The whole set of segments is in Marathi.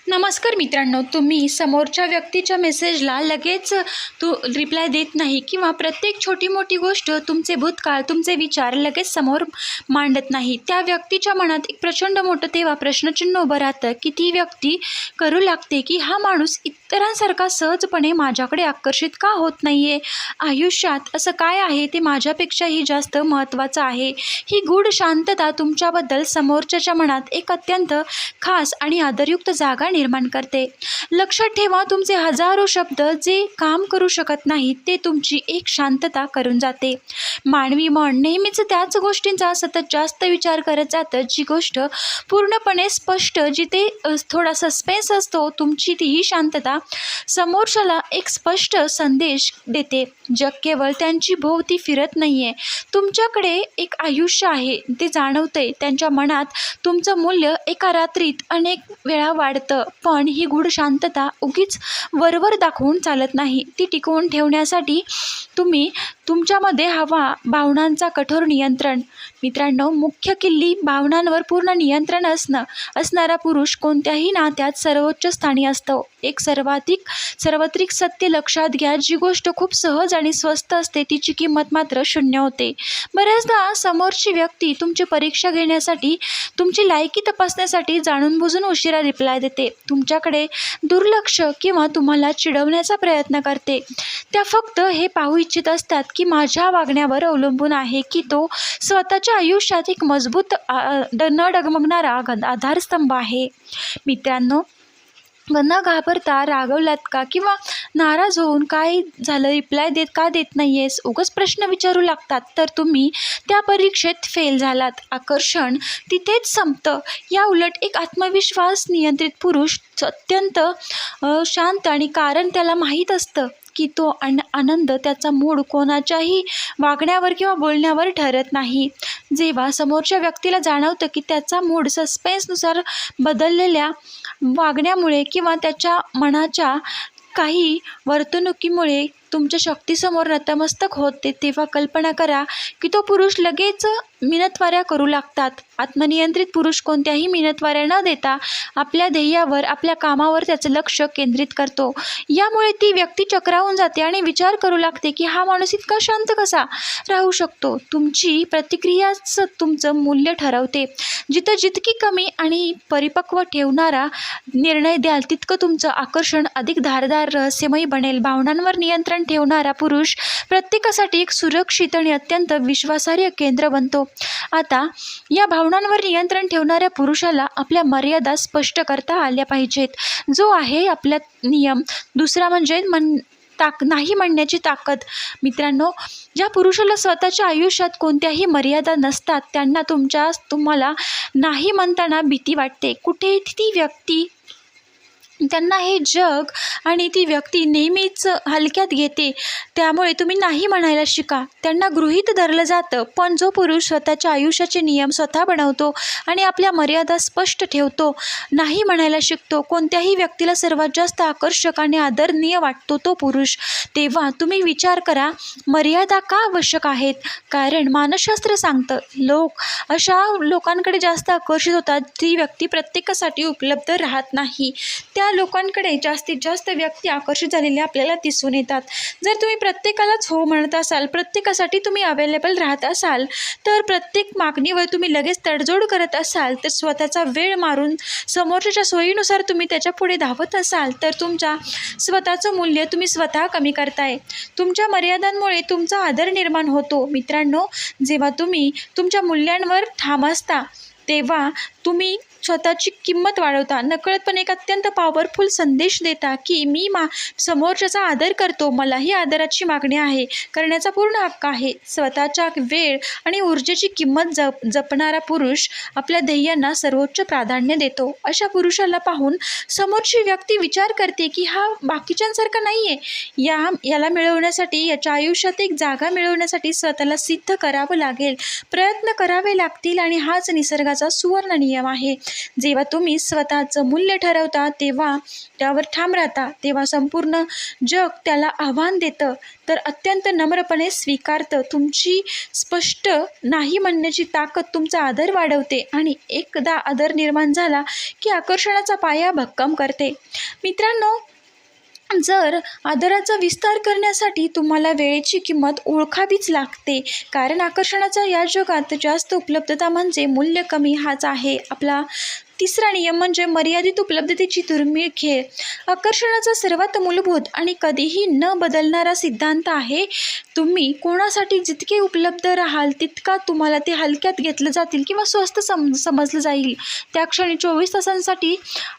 नमस्कार मित्रांनो, तुम्ही समोरच्या व्यक्तीच्या मेसेजला लगेच रिप्लाय देत नाही किंवा प्रत्येक छोटी मोठी गोष्ट, तुमचे भूतकाळ, तुमचे विचार लगेच समोर मांडत नाही. त्या व्यक्तीच्या मनात एक प्रचंड मोठं तेव्हा प्रश्नचिन्ह उभं राहतं की ती व्यक्ती करू लागते की हा माणूस इतरांसारखा सहजपणे माझ्याकडे आकर्षित का होत नाही आहे. आयुष्यात असं काय आहे ते माझ्यापेक्षाही जास्त महत्त्वाचं आहे. ही गूढ शांतता तुमच्याबद्दल समोरच्याच्या मनात एक अत्यंत खास आणि आदरयुक्त जागा निर्माण करते. लक्षात ठेवा, तुमचे हजारो शब्द जे काम करू शकत नाहीत ते तुमची एक शांतता करून जाते. मानवी मन नेहमीच त्याच गोष्टींचा सतत जास्त विचार करत जातं जी गोष्ट पूर्णपणे स्पष्ट, जिथे थोडा सस्पेन्स असतो. तुमची ती ही शांतता समोरच्याला एक स्पष्ट संदेश देते. जग केवळ त्यांची भोवती फिरत नाहीये, तुमच्याकडे एक आयुष्य आहे ते जाणवतंय. त्यांच्या मनात तुमचं मूल्य एका रात्रीत अनेक वेळा वाढतं. पण ही गूढ शांतता उगीच वरवर दाखवून चालत नाही. ती टिकवून ठेवण्यासाठी तुम्ही तुमच्यामध्ये हवा भावनांचा कठोर नियंत्रण. मित्रांनो, मुख्य किल्ली भावनांवर पूर्ण नियंत्रण असणारा पुरुष कोणत्याही नात्यात सर्वोच्च स्थानी असतो. एक सार्वत्रिक सत्य लक्षात घ्या, जी गोष्ट खूप सहज आणि स्वस्त असते तिची किंमत मात्र शून्य होते. बऱ्याचदा समोरची व्यक्ती तुमची परीक्षा घेण्यासाठी, तुमची लायकी तपासण्यासाठी जाणून बुजून उशिरा रिप्लाय देते. तुमच्याकडे दुर्लक्ष किंवा तुम्हाला चिडवण्याचा प्रयत्न करते. त्या फक्त हे पाहू इच्छित असतात की माझ्या वागण्यावर अवलंबून आहे की तो स्वतःच्या आयुष्यात एक मजबूत न डगमगणारा आधारस्तंभ आहे. मित्रांनो, न घाबरता रागवलात का किंवा नाराज होऊन काय झालं, रिप्लाय का देत नाही आहेस, उगाच प्रश्न विचारू लागतात, तर तुम्ही त्या परीक्षेत फेल झालात. आकर्षण तिथेच संपतं. या उलट एक आत्मविश्वास नियंत्रित पुरुष अत्यंत शांत, आणि कारण त्याला माहीत असतं की तो आनंद, त्याचा मूड कोणाच्याही वागण्यावर किंवा बोलण्यावर ठरत नाही. जेव्हा समोरच्या व्यक्तीला जाणवतं की त्याचा मूड सस्पेन्सनुसार बदललेल्या वागण्यामुळे किंवा त्याच्या मनाच्या काही वर्तणुकीमुळे तुमच्या शक्तीसमोर नतमस्तक होते, तेव्हा कल्पना करा की तो पुरुष लगेच मिनतवाऱ्या करू लागतात. आत्मनियंत्रित पुरुष कोणत्याही मिनतवाऱ्या न देता आपल्या ध्येयावर, आपल्या कामावर त्याचं लक्ष केंद्रित करतो. यामुळे ती व्यक्ती चक्रावून जाते आणि विचार करू लागते की हा माणूस इतका शांत कसा राहू शकतो. तुमची प्रतिक्रियाच तुमचं मूल्य ठरवते. जितकी कमी आणि परिपक्व ठेवणारा निर्णय द्याल, तितकं तुमचं आकर्षण अधिक धारदार, रहस्यमयी बनेल. भावनांवर नियंत्रण ठेवणारा पुरुष प्रत्येकासाठी एक सुरक्षित आणि अत्यंत विश्वासार्ह केंद्र बनतो. आता या भावनांवर नियंत्रण ठेवणाऱ्या पुरुषाला आपल्या मर्यादा स्पष्ट करता आल्या पाहिजेत. जो आहे आपला नियम. दुसरा म्हणजे नाही म्हणण्याची ताकद. मित्रांनो, ज्या पुरुषाला स्वतःच्या आयुष्यात कोणत्याही मर्यादा नसतात, त्यांना तुम्हाला नाही म्हणताना भीती वाटते. कुठे ती व्यक्ती, त्यांना हे जग आणि ती व्यक्ती नेहमीच हलक्यात घेते. त्यामुळे तुम्ही नाही म्हणायला शिका. त्यांना गृहीत धरलं जातं. पण जो पुरुष स्वतःच्या आयुष्याचे नियम स्वतः बनवतो आणि आपल्या मर्यादा स्पष्ट ठेवतो, नाही म्हणायला शिकतो, कोणत्याही व्यक्तीला सर्वात जास्त आकर्षक आणि आदरणीय वाटतो तो पुरुष. तेव्हा तुम्ही विचार करा, मर्यादा का आवश्यक आहेत? कारण मानसशास्त्र सांगतं, अशा लोकांकडे जास्त आकर्षित होतात ती व्यक्ती प्रत्येकासाठी उपलब्ध राहत नाही. त्या लोकांकडे जास्तीत जास्त व्यक्ती आकर्षित झालेल्या आपल्याला दिसून येतात. जर तुम्ही प्रत्येकालाच हो म्हणत असाल, प्रत्येकासाठी तुम्ही अवेलेबल राहत असाल, तर प्रत्येक मागणीवर तुम्ही लगेच तडजोड करत असाल, तर स्वतःचा वेळ मारून समोरच्या सोयीनुसार तुम्ही त्याच्या पुढे धावत असाल, तर तुमच्या स्वतःचं मूल्य तुम्ही स्वतः कमी करताय. तुमच्या मर्यादांमुळे तुमचा आदर निर्माण होतो. मित्रांनो, जेव्हा तुम्ही तुमच्या मूल्यांवर ठाम असता, तेव्हा तुम्ही स्वतःची किंमत वाढवता. नकळतपणे एक अत्यंत पॉवरफुल संदेश देता की मी समोरच्याचा आदर करतो, मलाही आदराची मागणी आहे, करण्याचा पूर्ण हक्क आहे. स्वतःच्या वेळ आणि ऊर्जेची किंमत जपणारा पुरुष आपल्या ध्येयांना सर्वोच्च प्राधान्य देतो. अशा पुरुषाला पाहून समोरची व्यक्ती विचार करते की हा बाकीच्यांसारखा नाही आहे. याला मिळवण्यासाठी, याच्या आयुष्यात एक जागा मिळवण्यासाठी स्वतःला सिद्ध करावं लागेल, प्रयत्न करावे लागतील, आणि हाच निसर्गाचा सुवर्ण नियम आहे. जेव्हा तुम्ही स्वतःचं मूल्य ठरवता तेव्हा त्यावर ठाम राहता, तेव्हा संपूर्ण जग त्याला आव्हान देतं, तर अत्यंत नम्रपणे स्वीकारतं. तुमची स्पष्ट नाही म्हणण्याची ताकद तुमचा आदर वाढवते आणि एकदा आदर निर्माण झाला की आकर्षणाचा पाया भक्कम करते. मित्रांनो, जर आदराचा विस्तार करण्यासाठी तुम्हाला वेळेची किंमत ओळखावीच लागते, कारण आकर्षणाच्या या जगात जास्त उपलब्धता म्हणजे मूल्य कमी हाच आहे आपला तिसरा नियम. म्हणजे मर्यादित उपलब्धतेची दुर्मिळ खेळ. आकर्षणाचा सर्वात मूलभूत आणि कधीही न बदलणारा सिद्धांत आहे, तुम्ही कोणासाठी जितके उपलब्ध राहाल तितका तुम्हाला ते हलक्यात घेतलं जातील किंवा स्वस्त समजलं जाईल. त्या क्षणी 24 तासांसाठी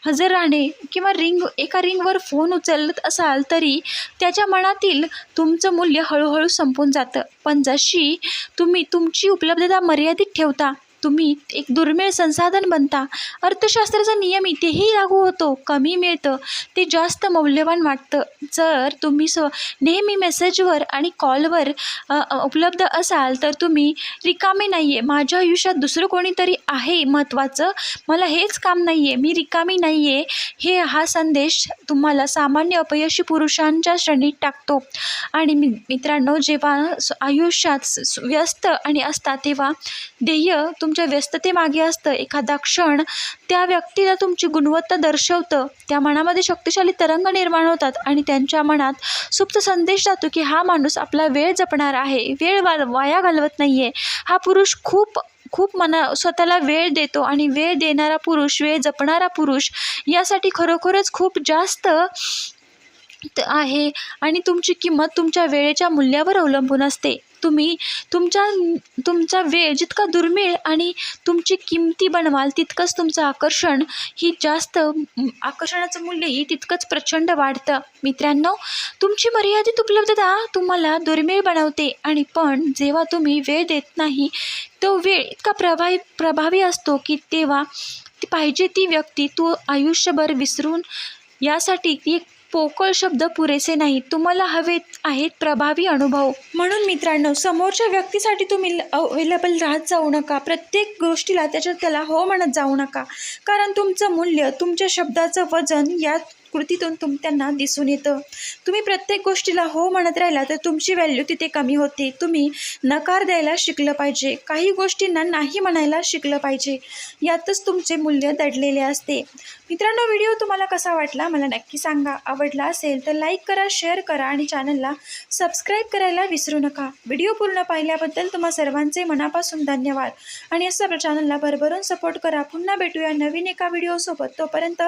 हजर राहणे किंवा एका रिंगवर फोन उचलत असाल तरी त्याच्या मनातील तुमचं मूल्य हळूहळू संपून जातं. पण जशी तुम्ही तुमची उपलब्धता मर्यादित ठेवता, तुम्ही एक दुर्मिळ संसाधन बनता. अर्थशास्त्राचा नियम इथेही लागू होतो. कमी मिळतं ते जास्त मौल्यवान वाटतं. जर तुम्ही नेहमी मेसेजवर आणि कॉलवर उपलब्ध असाल तर तुम्ही रिकामे नाही आहे, माझ्या आयुष्यात दुसरं कोणीतरी आहे महत्त्वाचं, मला हेच काम नाही आहे, मी रिकामी नाही आहे, हा संदेश तुम्हाला सामान्य अपयशी पुरुषांच्या श्रेणीत टाकतो. आणि मित्रांनो, जेव्हा आयुष्यात व्यस्त आणि असतात तेव्हा ध्येय तुमच्या व्यस्ततेमागे असतं. एखादा क्षण त्या व्यक्तीला तुमची गुणवत्ता दर्शवतं. त्या मनामध्ये शक्तिशाली तरंग निर्माण होतात आणि त्यांच्या मनात सुप्त संदेश जातो की हा माणूस आपला वेळ जपणार आहे, वेळ वाया घालवत नाही आहे. हा पुरुष खूप स्वतःला वेळ देतो आणि वेळ देणारा पुरुष, वेळ जपणारा पुरुष यासाठी खरोखरच खूप जास्त आहे आणि तुमची किंमत तुमच्या वेळेच्या मूल्यावर अवलंबून असते. तुम्ही तुमचा वेळ जितका दुर्मिळ आणि तुमची किमती बनवाल तितकंच तुमचं आकर्षणाचं मूल्यही तितकंच प्रचंड वाढतं. मित्रांनो, तुमची मर्यादित उपलब्धता तुम्हाला दुर्मिळ बनवते आणि पण जेव्हा तुम्ही वेळ देत नाही, तो वेळ इतका प्रभावी असतो की तेव्हा पाहिजे ती व्यक्ती तू आयुष्यभर विसरून यासाठी एक पोकळ शब्द पुरेसे नाहीत, तुम्हाला हवेत आहेत प्रभावी अनुभव. म्हणून मित्रांनो, समोरच्या व्यक्तीसाठी तुम्ही अवेलेबल राहत जाऊ नका. प्रत्येक गोष्टीला त्याला हो म्हणत जाऊ नका, कारण तुमचं मूल्य, तुमच्या शब्दाचं वजन या कृतीतून त्यांना दिसून येतं. तुम्ही प्रत्येक गोष्टीला हो म्हणत राहिला तर तुमची व्हॅल्यू तिथे कमी होते. तुम्ही नकार द्यायला शिकलं पाहिजे, काही गोष्टींना नाही म्हणायला शिकलं पाहिजे. यातच तुमचे मूल्य दडलेले असते. मित्रांनो, व्हिडिओ तुम्हाला कसा वाटला मला नक्की सांगा. आवडला असेल तर लाईक करा, शेअर करा आणि चॅनलला सबस्क्राईब करायला विसरू नका. व्हिडिओ पूर्ण पाहिल्याबद्दल तुम्हा सर्वांचे मनापासून धन्यवाद आणि असं आपल्या चॅनलला भरभरून सपोर्ट करा. पुन्हा भेटूया नवीन एका व्हिडिओसोबत. तोपर्यंत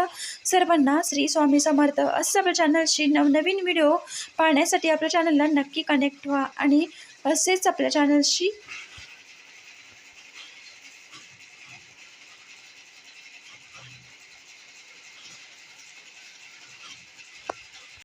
सर्वांना श्री स्वामी समर्थ. असं आपल्या चॅनलशी नवनवीन व्हिडिओ पाहण्यासाठी आपल्या चॅनलला नक्की कनेक्ट व्हा आणि असेच आपल्या चॅनलशी